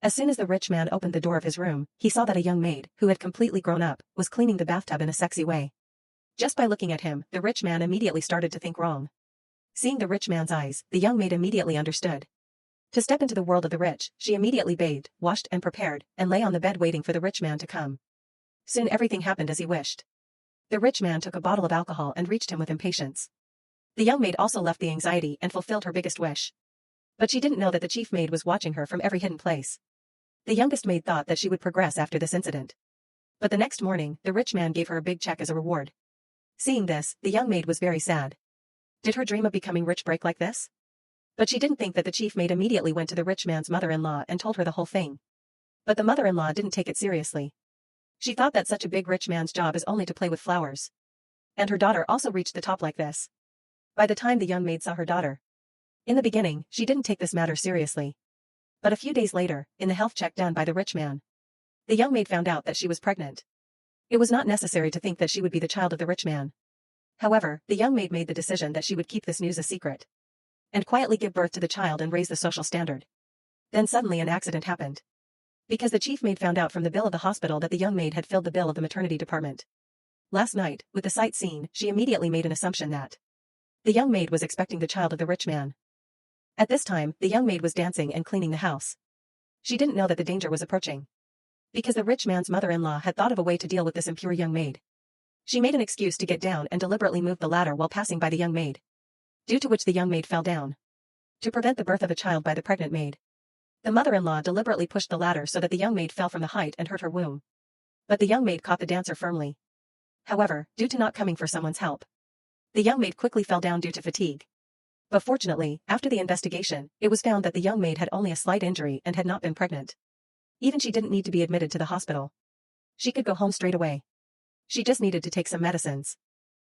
As soon as the rich man opened the door of his room, he saw that a young maid, who had completely grown up, was cleaning the bathtub in a sexy way. Just by looking at him, the rich man immediately started to think wrong. Seeing the rich man's eyes, the young maid immediately understood. To step into the world of the rich, she immediately bathed, washed and prepared, and lay on the bed waiting for the rich man to come. Soon everything happened as he wished. The rich man took a bottle of alcohol and reached him with impatience. The young maid also left the anxiety and fulfilled her biggest wish. But she didn't know that the chief maid was watching her from every hidden place. The youngest maid thought that she would progress after this incident. But the next morning, the rich man gave her a big check as a reward. Seeing this, the young maid was very sad. Did her dream of becoming rich break like this? But she didn't think that the chief maid immediately went to the rich man's mother-in-law and told her the whole thing. But the mother-in-law didn't take it seriously. She thought that such a big rich man's job is only to play with flowers. And her daughter also reached the top like this. By the time the young maid saw her daughter. In the beginning, she didn't take this matter seriously. But a few days later, in the health check done by the rich man, the young maid found out that she was pregnant. It was not necessary to think that she would be the child of the rich man. However, the young maid made the decision that she would keep this news a secret. And quietly give birth to the child and raise the social standard. Then suddenly an accident happened. Because the chief maid found out from the bill of the hospital that the young maid had filled the bill of the maternity department. Last night, with the sight seen, she immediately made an assumption that the young maid was expecting the child of the rich man. At this time, the young maid was dancing and cleaning the house. She didn't know that the danger was approaching. Because the rich man's mother-in-law had thought of a way to deal with this impure young maid. She made an excuse to get down and deliberately moved the ladder while passing by the young maid. Due to which the young maid fell down. To prevent the birth of a child by the pregnant maid, the mother-in-law deliberately pushed the ladder so that the young maid fell from the height and hurt her womb. But the young maid caught the dancer firmly. However, due to not coming for someone's help, the young maid quickly fell down due to fatigue. But fortunately, after the investigation, it was found that the young maid had only a slight injury and had not been pregnant. Even she didn't need to be admitted to the hospital. She could go home straight away. She just needed to take some medicines.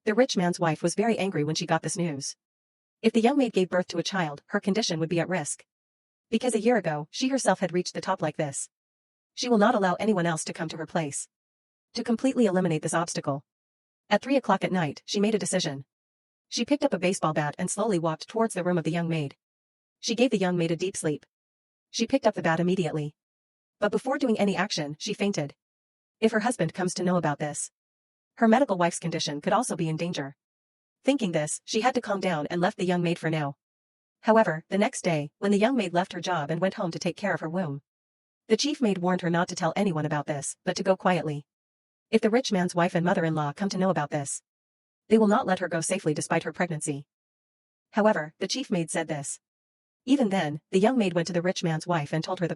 The rich man's wife was very angry when she got this news. If the young maid gave birth to a child, her condition would be at risk. Because a year ago, she herself had reached the top like this. She will not allow anyone else to come to her place. To completely eliminate this obstacle. At 3 o'clock at night, she made a decision. She picked up a baseball bat and slowly walked towards the room of the young maid. She gave the young maid a deep sleep. She picked up the bat immediately. But before doing any action, she fainted. If her husband comes to know about this, her medical wife's condition could also be in danger. Thinking this, she had to calm down and left the young maid for now. However, the next day, when the young maid left her job and went home to take care of her womb, the chief maid warned her not to tell anyone about this, but to go quietly. If the rich man's wife and mother-in-law come to know about this, they will not let her go safely despite her pregnancy. However, the chief maid said this. Even then, the young maid went to the rich man's wife and told her the